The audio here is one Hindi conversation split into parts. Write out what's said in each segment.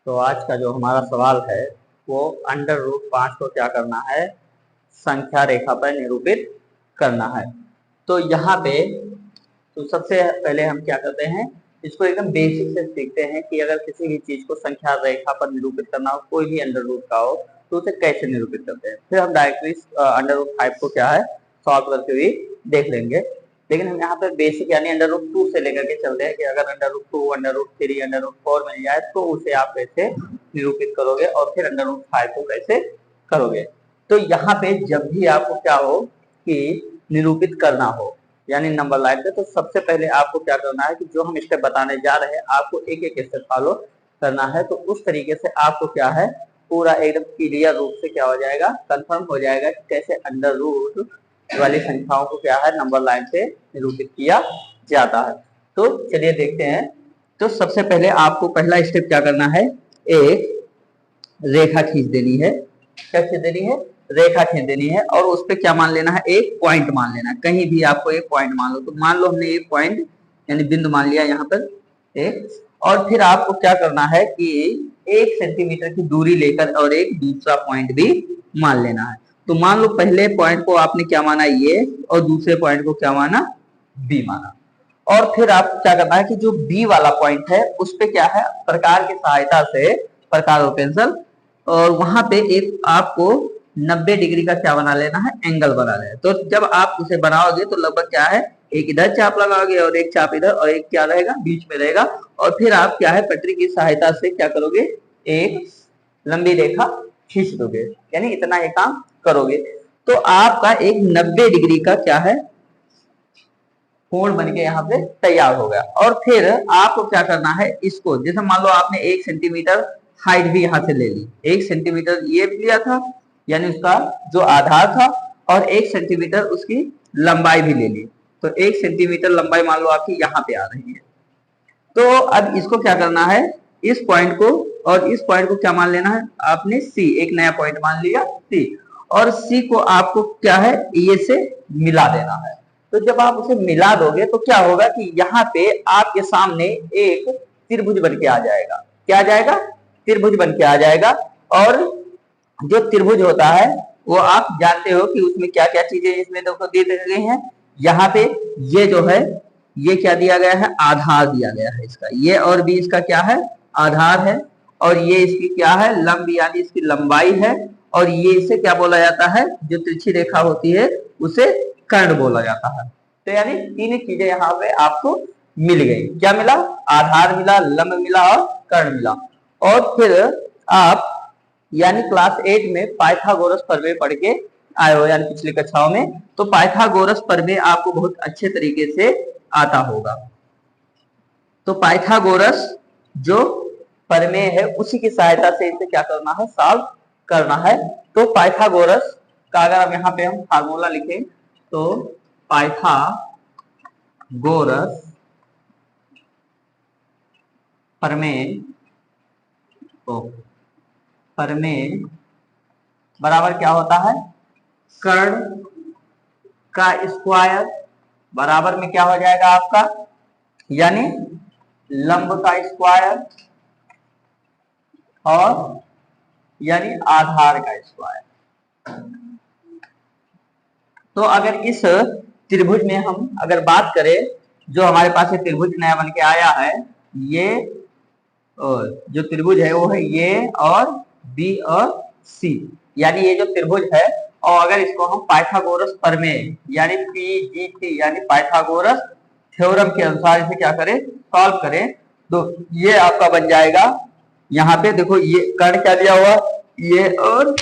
तो आज का जो हमारा सवाल है वो अंडर रूट 5 को क्या करना है, संख्या रेखा पर निरूपित करना है। तो यहाँ पे तो सबसे पहले हम क्या करते हैं, इसको एकदम बेसिक से सीखते हैं कि अगर किसी भी चीज को संख्या रेखा पर निरूपित करना हो, कोई भी अंडर रूट का हो, तो उसे कैसे निरूपित करते हैं। फिर हम डायरेक्टली अंडर रूट 5 को क्या है सॉल्व करके भी देख लेंगे। लेकिन हम यहाँ पे बेसिक यानी अंडर रूट 2 से लेकर के चलते हैं कि अगर under root 2, under root 3, under root 4 मिल जाए तो उसे आप कैसे निरूपित करोगे और फिर अंडर रूट 5 को कैसे करोगे। तो यहाँ पे जब भी आपको क्या हो कि निरूपित करना हो यानी नंबर लाइन पे, तो सबसे पहले आपको क्या करना है कि जो हम स्टेप बताने जा रहे हैं आपको एक एक स्टेप फॉलो करना है। तो उस तरीके से आपको क्या है पूरा एकदम क्लियर रूप से क्या हो जाएगा, कंफर्म हो जाएगा कि कैसे अंडर रूट वाली संख्याओं को क्या है नंबर लाइन से निरूपित किया जाता है। तो चलिए देखते हैं। तो सबसे पहले आपको पहला स्टेप क्या करना है, एक रेखा खींच देनी है। क्या खींच देनी है, रेखा खींच देनी है और उस पर क्या मान लेना है, एक पॉइंट मान लेना है। कहीं भी आपको एक पॉइंट मान लो, तो मान लो हमने एक पॉइंट यानी बिंदु मान लिया यहाँ पर एक। और फिर आपको क्या करना है कि 1 सेंटीमीटर की दूरी लेकर और एक दूसरा पॉइंट भी मान लेना है। तो मान लो पहले पॉइंट को आपने क्या माना ये, और दूसरे पॉइंट को क्या माना, बी माना। और फिर आप क्या करना है कि जो बी वाला पॉइंट है उस पे क्या है प्रकार की सहायता से, प्रकार और पेंसिल, और वहां पे एक आपको 90 डिग्री का क्या बना लेना है, एंगल बना लेना है। तो जब आप उसे बनाओगे तो लगभग क्या है, एक इधर चाप लगाओगे और एक चाप इधर और एक क्या रहेगा बीच में रहेगा। और फिर आप क्या है पटरी की सहायता से क्या करोगे, एक लंबी रेखा खींच दोगे, यानी इतना ही काम करोगे। तो आपका एक 90 डिग्री का क्या है कोण बन के यहाँ पे तैयार हो गया। और फिर आपको क्या करना है, इसको जैसे मान लो आपने 1 सेंटीमीटर हाइट भी यहाँ से ले ली, 1 सेंटीमीटर ये भी लिया था यानी उसका जो आधार था, और 1 सेंटीमीटर उसकी लंबाई भी ले ली। तो 1 सेंटीमीटर लंबाई मान लो आपकी यहाँ पे आ रही है। तो अब इसको क्या करना है, इस पॉइंट को और इस पॉइंट को क्या मान लेना है आपने, सी, एक नया पॉइंट मान लिया सी। और सी को आपको क्या है ये से मिला देना है। तो जब आप उसे मिला दोगे तो क्या होगा कि यहाँ पे आपके सामने एक त्रिभुज बन के आ जाएगा। क्या आ जाएगा, त्रिभुज बन के आ जाएगा। और जो त्रिभुज होता है वो आप जानते हो कि उसमें क्या क्या चीजें इसमें देखो दी गई हैं। यहाँ पे ये जो है ये क्या दिया गया है, आधार दिया गया है इसका, ये और भी इसका क्या है आधार है। और ये इसकी क्या है लंब यानी इसकी लंबाई है। और ये इसे क्या बोला जाता है, जो तिरछी रेखा होती है उसे कर्ण बोला जाता है। तो यानी तीन चीजें यहाँ पे आपको मिल गई। क्या मिला, आधार मिला, लंब मिला और कर्ण मिला। और फिर आप यानी क्लास 8 में पाइथागोरस प्रमेय पढ़ के आए हो, यानी पिछली कक्षाओं में। तो पाइथागोरस प्रमेय आपको बहुत अच्छे तरीके से आता होगा। तो पाइथागोरस जो प्रमेय है उसी की सहायता से इसे क्या करना है, सॉल्व करना है। तो पाइथागोरस का अगर हम यहाँ पे हम फार्मूला लिखें तो पाइथागोरस प्रमेय तो प्रमेय बराबर क्या होता है, कर्ण का स्क्वायर बराबर में क्या हो जाएगा आपका, यानी लंब का स्क्वायर और यानी आधार का स्क्वायर। तो अगर इस त्रिभुज में हम अगर बात करें, जो हमारे पास ये त्रिभुज नया बन के आया है, ये और जो त्रिभुज है वो है ये और बी और सी, यानी ये जो त्रिभुज है। और अगर इसको हम पाइथागोरस प्रमेय यानी पीजीटी यानी पाइथागोरस थ्योरम के अनुसार इसे क्या करें, सॉल्व करें, तो ये आपका बन जाएगा। यहाँ पे देखो ये कर्ण क्या दिया हुआ, ये और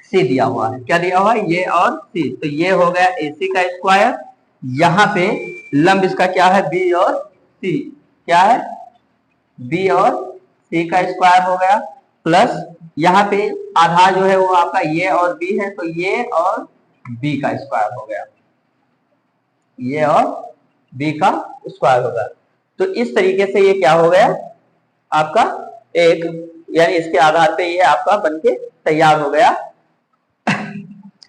सी दिया हुआ है। क्या दिया हुआ है, ये और सी। तो ये हो गया AC का स्क्वायर। यहाँ पे लंब इसका क्या है, बी और सी। क्या है, बी और सी का स्क्वायर हो गया, प्लस यहाँ पे आधार जो है वो आपका ये और बी है, तो ये और बी का स्क्वायर हो गया, ये और बी का स्क्वायर हो गया। तो इस तरीके से ये क्या हो गया आपका एक, यानी इसके आधार पे ये आपका बनके तैयार हो गया।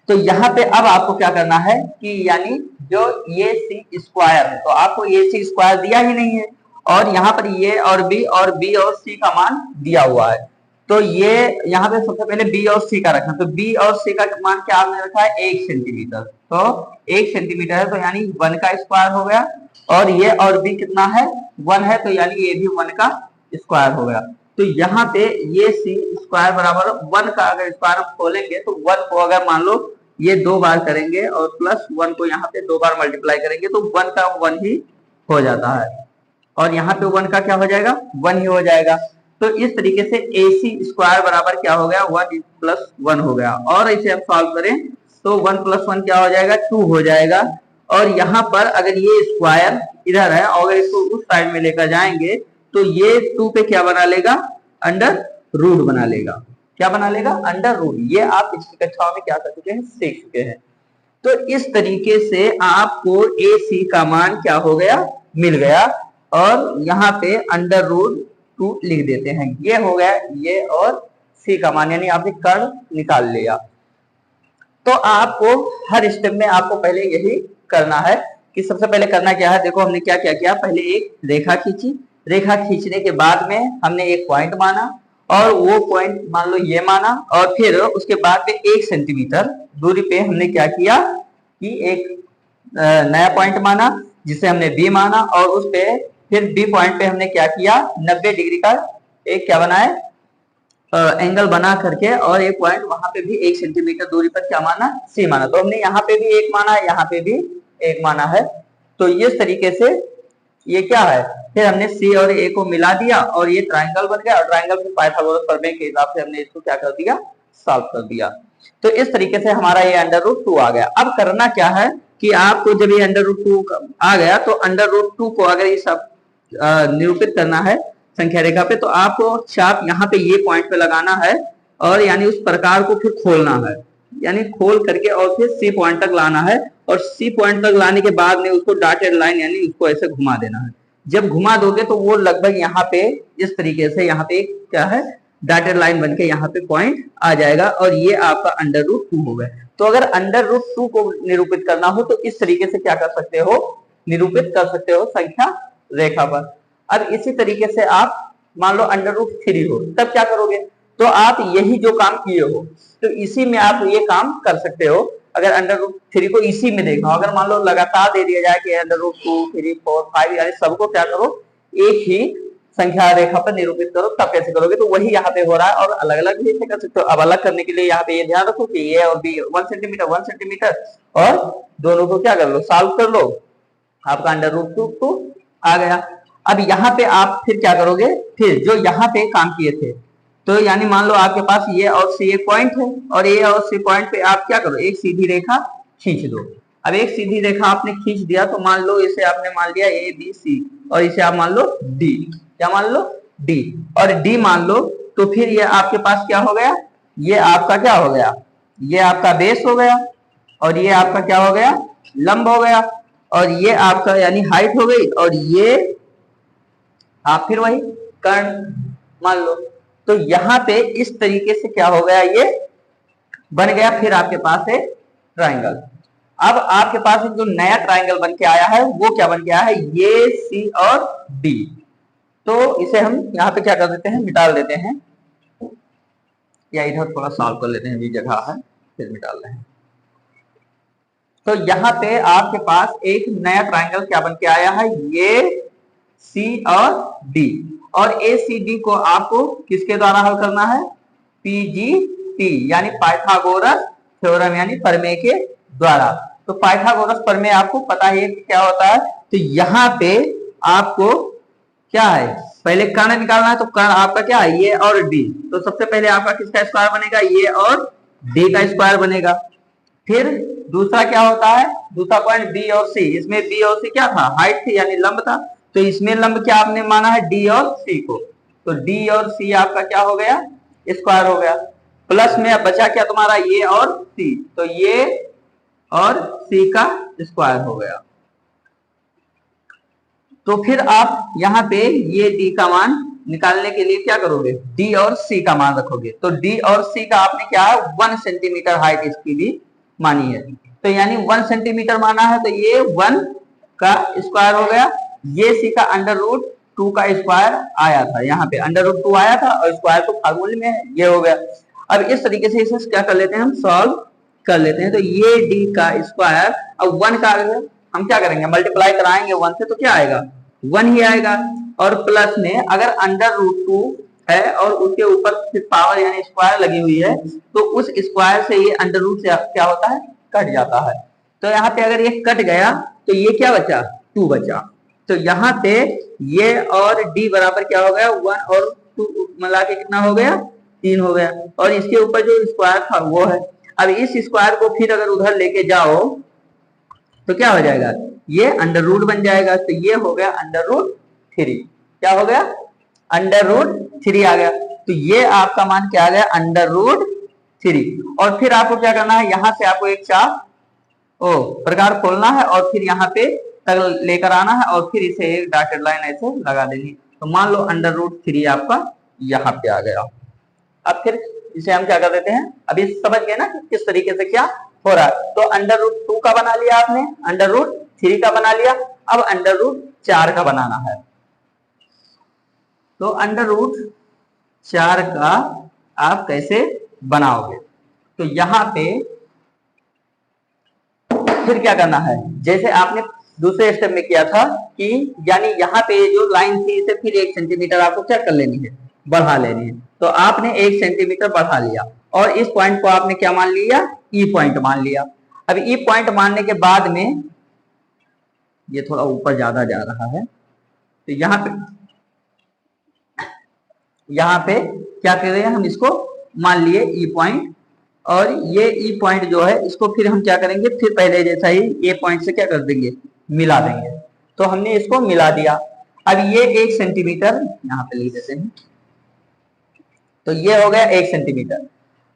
तो यहाँ पे अब आपको क्या करना है कि यानी जो ये सी स्क्वायर है, तो आपको ये सी स्क्वायर दिया ही नहीं है और यहाँ पर ये और बी और सी का मान दिया हुआ है। तो ये यहाँ पे सबसे पहले बी और सी का रखना, तो बी और सी का मान क्या आपने रखा है 1 सेंटीमीटर, तो 1 सेंटीमीटर है तो यानी 1 का स्क्वायर हो गया, और ये और बी कितना है 1 है तो यानी ये भी 1 का स्क्वायर हो गया। तो यहाँ पे ये सी स्क्वायर बराबर 1 का अगर स्क्वायर हम खोलेंगे तो 1 को अगर मान लो ये 2 बार करेंगे और प्लस 1 को यहाँ पे 2 बार मल्टीप्लाई करेंगे तो 1 का 1 ही हो जाता है, और यहाँ पे 1 का क्या हो जाएगा 1 ही हो जाएगा। तो इस तरीके से AC स्क्वायर बराबर क्या हो गया 1 प्लस 1 हो गया, और इसे हम सॉल्व करें तो 1 प्लस 1 क्या हो जाएगा 2 हो जाएगा। और यहाँ पर अगर ये स्क्वायर इधर है और अगर इसको उस साइड में लेकर जाएंगे तो ये 2 पे क्या बना लेगा अंडर रूट बना लेगा, क्या बना लेगा अंडर रूट। ये आप पिछली कक्षाओं में क्या कर चुके हैं सीख चुके हैं। तो इस तरीके से आपको AC का मान क्या हो गया मिल गया, और यहाँ पे अंडर रूट 2 लिख देते हैं, ये हो गया ये और C का मान, यानी आपने कर्ण निकाल लिया। तो आपको हर स्टेप में आपको पहले यही करना है कि सबसे पहले करना क्या है, देखो हमने क्या क्या किया, पहले एक रेखा खींची, रेखा खींचने के बाद में हमने एक पॉइंट माना और वो पॉइंट मान लो ये माना, और फिर उसके बाद में 1 सेंटीमीटर दूरी पे हमने क्या किया कि एक नया पॉइंट माना जिसे हमने बी माना, और उस पे फिर बी पॉइंट पे हमने क्या किया 90 डिग्री का एक क्या बनाए एंगल बना करके, और एक पॉइंट वहां पे भी 1 सेंटीमीटर दूरी पर क्या माना सी माना। तो हमने यहाँ पे भी एक माना, यहाँ पे भी एक माना है। तो इस तरीके से ये क्या है, फिर हमने सी और ए को मिला दिया और ये ट्राइंगल बन गया, और ट्राइंगल के पाइथागोरस प्रमेय के हिसाब से हमने इसको क्या कर दिया सॉल्व कर दिया। तो इस तरीके से हमारा ये अंडर रूट 2 आ गया। अब करना क्या है कि आपको जब ये अंडर रूट 2 आ गया तो अंडर रूट 2 को अगर ये सब निरूपित करना है संख्या रेखा पे, तो आपको चाप यहाँ पे ये पॉइंट पे लगाना है, और यानी उस प्रकार को फिर खोलना है, यानी खोल करके और फिर सी पॉइंट तक लाना है, और सी पॉइंट तक लाने के बाद में उसको डॉटेड लाइन यानी उसको ऐसे घुमा देना है। जब घुमा दोगे तो वो लगभग यहाँ पे इस तरीके से यहाँ पे क्या है डॉटेड लाइन बनके यहाँ पे पॉइंट आ जाएगा, और ये आपका अंडर रूट 2 हो गया। तो अगर अंडर रूट 2 को निरूपित करना हो तो इस तरीके से क्या कर सकते हो निरूपित कर सकते हो संख्या रेखा पर। अब इसी तरीके से आप मान लो अंडर रूट 3 हो, तब क्या करोगे, तो आप यही जो काम किए हो तो इसी में आप ये काम कर सकते हो। अगर अंडर रूट 3 को इसी में देखना, अगर मान लो लगातार दे दिया जाए कि अंडर रूट 2, 3, 4, 5 यानी सबको क्या करो एक ही संख्या रेखा पर निरूपित करो, तब कैसे करोगे, तो वही यहाँ पे हो रहा है, और अलग अलग भी कर सकते हो। अब अलग करने के लिए यहाँ पे ये ध्यान रखो कि ए और बी 1 सेंटीमीटर 1 सेंटीमीटर, और दोनों को क्या कर लो सॉल्व कर लो, आपका अंडर रूट 2 आ गया। अब यहाँ पे आप फिर क्या करोगे, फिर जो यहाँ पे काम किए थे, तो यानी मान लो आपके पास ये और सी एक पॉइंट है, और ये और सी पॉइंट पे आप क्या करो एक सीधी रेखा खींच दो। अब एक सीधी रेखा आपने खींच दिया तो मान लो इसे आपने मान लिया ए बी सी, और इसे आप मान लो डी, क्या मान लो डी, और डी मान लो, तो फिर ये आपके पास क्या हो गया, ये आपका क्या हो गया, ये आपका बेस हो गया, और ये आपका क्या हो गया लंब हो गया, और ये आपका यानी हाइट हो गई, और ये आप फिर वही कर्ण मान लो। तो यहाँ पे इस तरीके से क्या हो गया ये बन गया, फिर आपके पास है ट्राइंगल। अब आपके पास जो नया ट्राइंगल बन के आया है वो क्या बन के आया है, ये सी और डी। तो इसे हम यहाँ पे क्या कर देते हैं मिटा देते हैं, या इधर थोड़ा सॉल्व कर लेते हैं, भी जगह है फिर मिटा रहे हैं। तो यहाँ पे आपके पास एक नया ट्राइंगल क्या बन के आया है, ये सी और डी, और ए सी डी को आपको किसके द्वारा हल करना है, पीजीटी यानी पाइथागोरस थ्योरम यानी प्रमेय के द्वारा। तो पाइथागोरस प्रमेय आपको पता है क्या होता है। तो यहाँ पे आपको क्या है पहले कर्ण निकालना है, तो कर्ण आपका क्या है ये और डी, तो सबसे पहले आपका किसका स्क्वायर बनेगा, ये और डी का स्क्वायर बनेगा। फिर दूसरा क्या होता है, दूसरा पॉइंट बी और सी, इसमें बी और सी क्या था हाइट थी यानी लंब था, तो इसमें लंब क्या आपने माना है डी और सी को, तो डी और सी आपका क्या हो गया स्क्वायर हो गया, प्लस में अब बचा क्या तुम्हारा ये और सी, तो ये और सी का स्क्वायर हो गया। तो फिर आप यहाँ पे ये डी का मान निकालने के लिए क्या करोगे, डी और सी का मान रखोगे। तो डी और सी का आपने क्या है 1 सेंटीमीटर हाइट इसकी भी मानी है, तो यानी 1 सेंटीमीटर माना है, तो ये 1 का स्क्वायर हो गया, ये सी का अंडर रूट 2 का स्क्वायर आया था, यहाँ पे अंडर रूट 2 आया था और स्क्वायर तो फार्मूले में है, ये हो गया। अब इस तरीके से इसे क्या कर लेते हैं, हम सॉल्व कर लेते हैं। तो ये डी का स्क्वायर, अब 1 का हम क्या करेंगे, मल्टीप्लाई कराएंगे 1 से तो क्या आएगा, 1 ही आएगा। और प्लस में अगर अंडर रूट 2 है और उसके ऊपर फिर पावर यानी स्क्वायर लगी हुई है, तो उस स्क्वायर से ये अंडर रूट से क्या होता है, कट जाता है। तो यहाँ पे अगर ये कट गया तो ये क्या बचा, 2 बचा। तो यहाँ पे ये और डी बराबर क्या हो गया, 1 और 2 मिला के कितना हो गया, 3 हो गया। और इसके ऊपर जो स्क्वायर था वो है। अब इस स्क्वायर को फिर अगर उधर लेके जाओ तो क्या हो जाएगा, ये अंडर रूट बन जाएगा। तो ये हो गया अंडर रूट 3, क्या हो गया, अंडर रूट 3 आ गया। तो ये आपका मान क्या आ गया, अंडर रूट 3। और फिर आपको क्या करना है, यहां से आपको एक चाप प्रकार खोलना है और फिर यहाँ पे तक लेकर आना है और फिर इसे एक डॉटेड लाइन ऐसे लगा देनी। तो मान लो अंडर रूट 3 आपका यहाँ पे आ गया। अब फिर इसे हम क्या कर देते हैं, अभी समझ गए ना कि किस तरीके से क्या हो रहा है। तो अंडर रूट 2 का बना लिया आपने, अंडर रूट 3 का बना लिया, अब अंडर रूट 4 का बनाना है। तो अंडर रूट 4 का आप कैसे बनाओगे, तो यहाँ पे फिर क्या करना है, जैसे आपने दूसरे स्टेप में किया था कि यानी यहाँ पे जो लाइन थी इसे फिर 1 सेंटीमीटर आपको क्या कर लेनी है, बढ़ा लेनी है। तो आपने 1 सेंटीमीटर बढ़ा लिया और इस पॉइंट को आपने क्या मान लिया, ई पॉइंट मान लिया। अब ई पॉइंट मानने के बाद में ये थोड़ा ऊपर ज्यादा जा रहा है, तो यहाँ पे क्या कर रहे हैं, हम इसको मान लिए ई पॉइंट। और ये ई पॉइंट जो है इसको फिर हम क्या करेंगे, फिर पहले जैसा ही ए पॉइंट से क्या कर देंगे, मिला देंगे। तो हमने इसको मिला दिया। अब ये 1 सेंटीमीटर यहाँ पे लिख देते हैं, तो ये हो गया 1 सेंटीमीटर।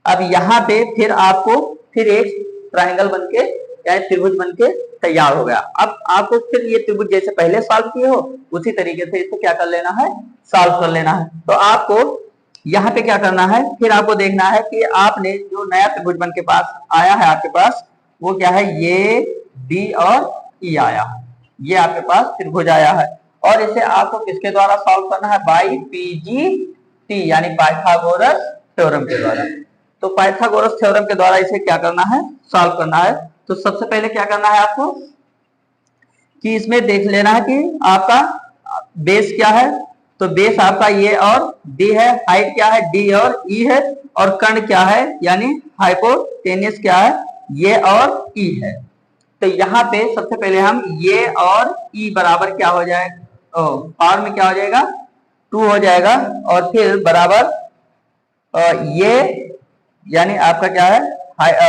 अब यहाँ पे फिर आपको फिर एक ट्राइंगल बनके या त्रिभुज बनके तैयार हो गया। अब आपको फिर ये त्रिभुज जैसे पहले सॉल्व किए हो उसी तरीके से इसको क्या कर लेना है, सॉल्व कर लेना है। तो आपको यहाँ पे क्या करना है, फिर आपको देखना है कि आपने जो नया त्रिभुज बन के पास आया है आपके पास वो क्या है, ये डी और ई आया है, ये आपके पास त्रिभुज आया है। और इसे आपको किसके द्वारा सॉल्व करना है, बाई पीजीटी यानी पाइथागोरस थ्योरम के द्वारा। तो पाइथागोरस थ्योरम के द्वारा इसे क्या करना है, सॉल्व करना है। तो सबसे पहले क्या करना है आपको कि इसमें देख लेना है कि आपका बेस क्या है। तो बेस आपका ये और डी है, हाइट क्या है, डी और ई है, और कर्ण क्या है यानी हाइपोटेनियस क्या है, ये और ई है। तो यहाँ पे सबसे पहले हम ये और ई बराबर क्या हो जाएगा, पावर में क्या हो जाएगा, 2 हो जाएगा। और फिर बराबर ये यानी आपका क्या है,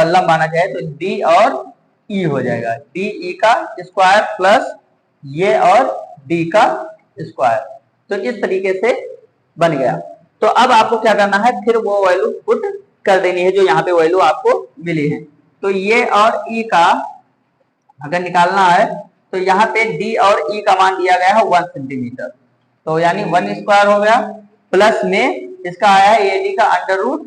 लंब आना चाहे तो डी और ई हो जाएगा, डी ई का स्क्वायर प्लस ये और डी का स्क्वायर। तो इस तरीके से बन गया। तो अब आपको क्या करना है, फिर वो वैल्यू पुट कर देनी है जो यहाँ पे वैल्यू आपको मिली है। तो ये और ई का अगर निकालना है तो यहाँ पे डी और ई का मान दिया गया है 1 सेंटीमीटर, तो यानी 1 स्क्वायर हो गया, प्लस में इसका आया है ए डी का अंडर रूट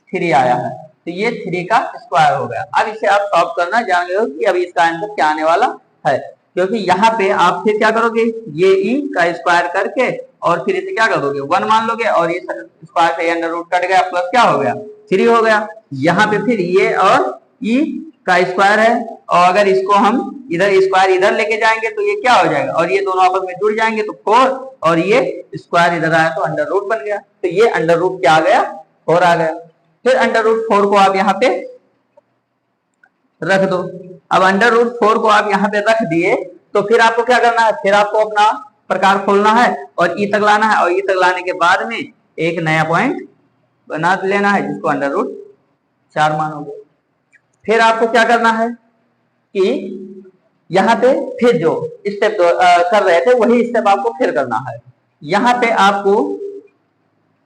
3 आया है, तो ये 3 का स्क्वायर हो गया। अब इसे आप सॉल्व करना जान गए हो कि अभी इसका आंसर क्या आने वाला है, क्योंकि यहाँ पे आप फिर क्या करोगे, ये ई का स्क्वायर करके और फिर इसे क्या करोगे 1 मान लोगे और ये स्क्वायर से अंडर रूट कट गया, प्लस क्या हो गया 3 हो गया। यहाँ पे फिर ये और ई का स्क्वायर है, और अगर इसको हम इधर स्क्वायर इधर लेके जाएंगे तो ये क्या हो जाएगा, और ये दोनों आपस में जुड़ जाएंगे तो 4, और ये स्क्वायर इधर आया तो अंडर रूट बन गया। तो ये अंडर रूट क्या आ गया, 4 आ गया। फिर अंडर रूट 4 को आप यहाँ पे रख दो। अब अंडर रूट 4 को आप यहाँ पे रख दिए तो फिर आपको क्या करना है, फिर आपको अपना प्रकार खोलना है और ई तक लाना है, और ई तक लाने के बाद में एक नया पॉइंट बना लेना है जिसको अंडर रूट 4 मानोगे। फिर आपको क्या करना है कि यहाँ पे फिर जो स्टेप कर रहे थे वही स्टेप आपको फिर करना है। यहाँ पे आपको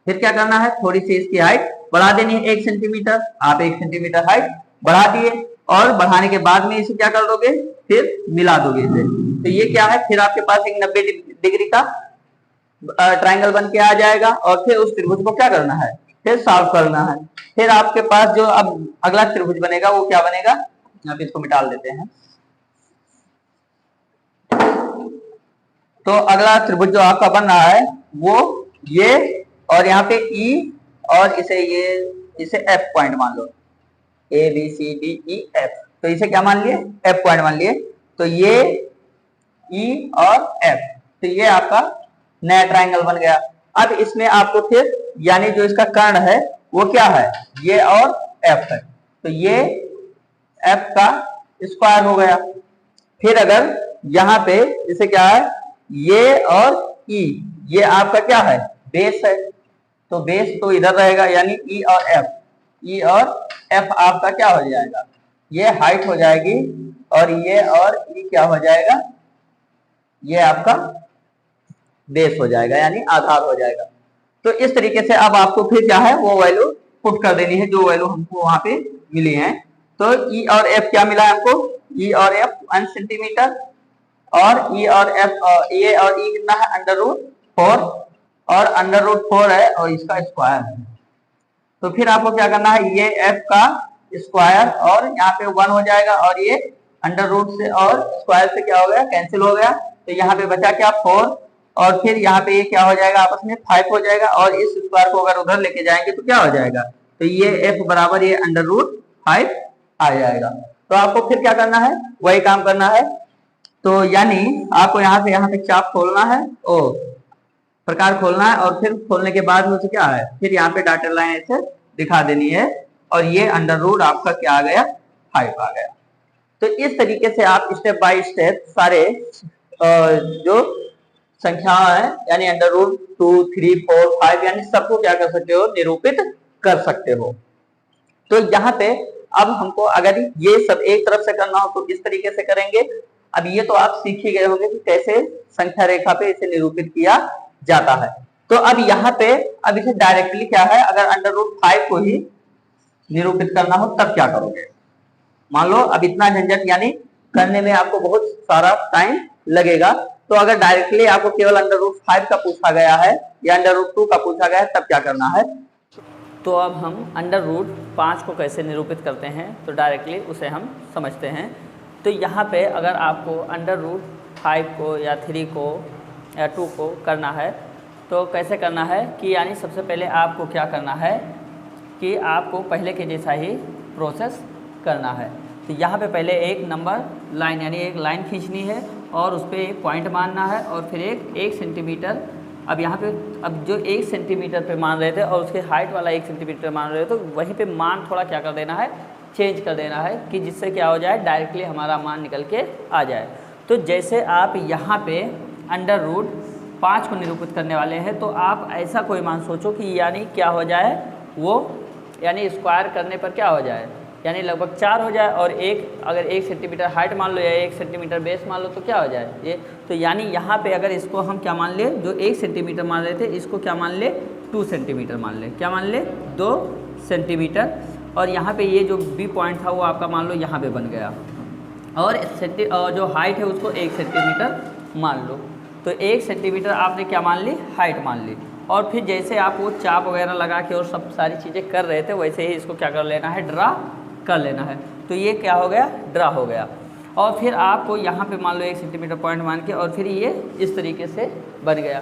फिर क्या करना है, थोड़ी सी इसकी हाइट बढ़ा देनी है 1 सेंटीमीटर। आप 1 सेंटीमीटर हाइट बढ़ा दिए और बढ़ाने के बाद में इसे क्या कर दोगे, फिर मिला दोगे इसे। तो ये क्या है, फिर आपके पास एक 90 डिग्री का ट्राइंगल बन के आ जाएगा, और फिर उस त्रिभुज को क्या करना है, फिर सॉल्व करना है। फिर आपके पास जो अब अगला त्रिभुज बनेगा वो क्या बनेगा, यहाँ पे इसको मिटा देते हैं। तो अगला त्रिभुज जो आपका बन रहा है वो ये, और यहाँ पे ई, और इसे एफ पॉइंट मान लो, A B C D E F, तो इसे क्या मान लिए, एफ पॉइंट मान लिए। तो ये ई और एफ, तो ये आपका नया ट्रायंगल बन गया। अब इसमें आपको फिर यानी जो इसका कर्ण है वो क्या है, ये और एफ है, तो ये एफ का स्क्वायर हो गया। फिर अगर यहाँ पे इसे क्या है, ये और ई, ये आपका क्या है, बेस है, तो बेस तो इधर रहेगा, यानी ई और एफ, ई और एफ आपका क्या हो जाएगा, ये हाइट हो जाएगी, और ये और ई क्या हो जाएगा, ये आपका बेस हो जाएगा, यानी आधार हो जाएगा। तो इस तरीके से अब आपको फिर क्या है, वो वैल्यू पुट कर देनी है जो वैल्यू हमको वहां पे मिली है। तो ई और एफ क्या मिला है हमको, ई और एफ 1 सेंटीमीटर, और ई और एफ, ए और ई कितना है, √4, और √4 है और इसका स्क्वायर है। तो फिर आपको क्या करना है, ये एफ का स्क्वायर और यहाँ पे 1 हो जाएगा, और ये √रूट से और स्क्वायर से क्या हो गया, कैंसिल हो गया, तो यहाँ पे बचा क्या, 4, और फिर यहाँ पे ये क्या हो जाएगा, आपस में 5 हो जाएगा, और इस स्क्वायर को अगर उधर लेके जाएंगे तो क्या हो जाएगा, तो ये f बराबर ये √5 आ जाएगा। तो आपको फिर क्या करना है, वही काम करना है। तो यानी आपको यहाँ से यहाँ तक चाप खोलना है, ओ प्रकार खोलना है, और फिर खोलने के बाद मुझे क्या है, फिर यहाँ पे डॉटेड लाइन ऐसे दिखा देनी है, और ये √ आपका क्या आ गया, 5 आ गया। तो इस तरीके से आप स्टेप बाय स्टेप सारे जो संख्या है, यानी √2, 3, 4, 5, यानी सबको क्या कर सकते हो, निरूपित कर सकते हो। तो यहाँ पे अब हमको अगर ये सब एक तरफ से करना हो तो किस तरीके से करेंगे। अब ये तो आप सीख ही गए होंगे कि कैसे संख्या रेखा पे इसे निरूपित किया जाता है। तो अब यहाँ पे अब इसे डायरेक्टली क्या है, अगर √5 को ही निरूपित करना हो तब क्या करोगे। मान लो अब इतना झंझट यानी करने में आपको बहुत सारा टाइम लगेगा, तो अगर डायरेक्टली आपको केवल √5 का पूछा गया है या √2 का पूछा गया है तब क्या करना है। तो अब हम √5 को कैसे निरूपित करते हैं, तो डायरेक्टली उसे हम समझते हैं। तो यहाँ पे अगर आपको √5 को या 3 को या 2 को करना है तो कैसे करना है कि यानी सबसे पहले आपको क्या करना है कि आपको पहले के जैसा ही प्रोसेस करना है। तो यहाँ पे पहले एक नंबर लाइन यानी एक लाइन खींचनी है और उस पर एक पॉइंट मानना है, और फिर 1 सेंटीमीटर। अब यहाँ पे अब जो 1 सेंटीमीटर पे मान रहे थे और उसके हाइट वाला 1 सेंटीमीटर मान रहे थे, तो वहीं पे मान थोड़ा क्या कर देना है, चेंज कर देना है, कि जिससे क्या हो जाए, डायरेक्टली हमारा मान निकल के आ जाए। तो जैसे आप यहाँ पे √5 को निरूपित करने वाले हैं, तो आप ऐसा कोई मान सोचो कि यानी क्या हो जाए, वो यानी स्क्वायर करने पर क्या हो जाए, यानी लगभग 4 हो जाए, और अगर 1 सेंटीमीटर हाइट मान लो या 1 सेंटीमीटर बेस मान लो तो क्या हो जाए ये। तो यानी यहाँ पे अगर इसको हम क्या मान ले, जो 1 सेंटीमीटर मान रहे थे इसको क्या मान ले, 2 सेंटीमीटर मान ले, क्या मान ले, 2 सेंटीमीटर। और यहाँ पे ये जो बी पॉइंट था वो आपका मान लो यहाँ पे बन गया, और जो हाइट है उसको 1 सेंटीमीटर मान लो। तो 1 सेंटीमीटर आपने क्या मान ली, हाइट मान ली। और फिर जैसे आप वो चाप वगैरह लगा के और सब सारी चीज़ें कर रहे थे, वैसे ही इसको क्या कर लेना है, ड्रा कर लेना है। तो ये क्या हो गया, ड्रा हो गया। और फिर आपको यहाँ पे मान लो 1 सेंटीमीटर पॉइंट मान के, और फिर ये इस तरीके से बन गया।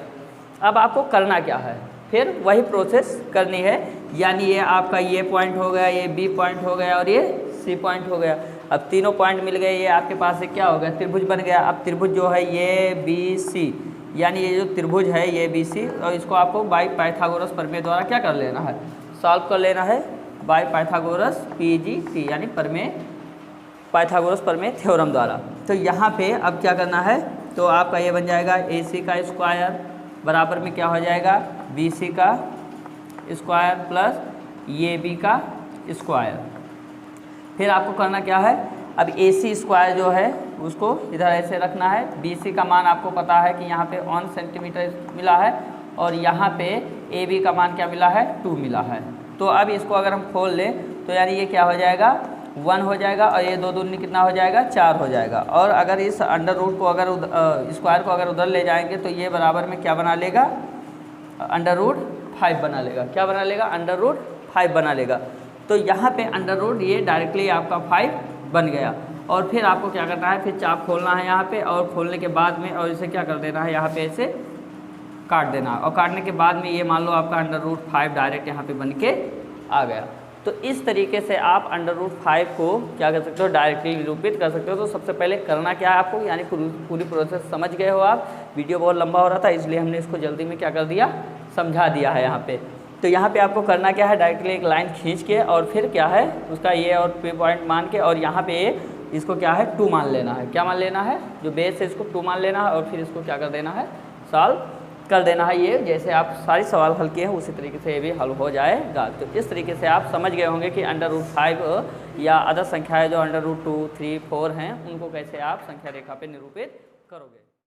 अब आपको करना क्या है, फिर वही प्रोसेस करनी है, यानी ये आपका ये पॉइंट हो गया, ये बी पॉइंट हो गया, और ये सी पॉइंट हो गया। अब तीनों पॉइंट मिल गए, ये आपके पास से क्या हो गया, त्रिभुज बन गया। अब त्रिभुज जो है ये बी सी, यानी ये जो त्रिभुज है ये बी सी, और इसको आपको बाय पाइथागोरस प्रमेय द्वारा क्या कर लेना है, सॉल्व कर लेना है, बाय पाइथागोरस PGT, यानी प्रमेय, पाइथागोरस प्रमेय थ्योरम द्वारा। तो यहाँ पे अब क्या करना है, तो आपका ये बन जाएगा AC का स्क्वायर बराबर में क्या हो जाएगा, BC का स्क्वायर प्लस AB का स्क्वायर। फिर आपको करना क्या है, अब AC स्क्वायर जो है उसको इधर ऐसे रखना है। BC का मान आपको पता है कि यहाँ पे 1 सेंटीमीटर मिला है, और यहाँ पे AB का मान क्या मिला है, 2 मिला है। तो अब इसको अगर हम खोल लें तो यानी ये क्या हो जाएगा, 1 हो जाएगा, और ये 2 दूनी कितना हो जाएगा, 4 हो जाएगा। और अगर इस √ को अगर स्क्वायर को अगर उधर ले जाएंगे तो ये बराबर में क्या बना लेगा, √5 बना लेगा। क्या बना लेगा, √5 बना लेगा। तो यहाँ पे √ ये डायरेक्टली आपका 5 बन गया। और फिर आपको क्या करना है, फिर चाप खोलना है यहाँ पे, और खोलने के बाद में और इसे क्या कर देना है, यहाँ पे ऐसे काट देना है। और काटने के बाद में ये मान लो आपका √5 डायरेक्ट यहाँ पे बन के आ गया। तो इस तरीके से आप √5 को क्या कर सकते हो, डायरेक्टली निरूपित कर सकते हो। तो सबसे पहले करना क्या है आपको, यानी पूरी प्रोसेस समझ गए हो आप। वीडियो बहुत लंबा हो रहा था इसलिए हमने इसको जल्दी में क्या कर दिया, समझा दिया है यहाँ पे। तो यहाँ पे आपको करना क्या है, डायरेक्टली एक लाइन खींच के और फिर क्या है उसका ये और P पॉइंट मान के, और यहाँ पे इसको क्या है 2 मान लेना है। क्या मान लेना है, जो बेस है इसको 2 मान लेना है, और फिर इसको क्या कर देना है, सॉल्व कर देना है। ये जैसे आप सारी सवाल हल किए हैं उसी तरीके से ये भी हल हो जाएगा। तो इस तरीके से आप समझ गए होंगे कि √5 या अदर संख्याएँ जो √2, 3, 4 हैं उनको कैसे आप संख्या रेखा पे निरूपित करोगे।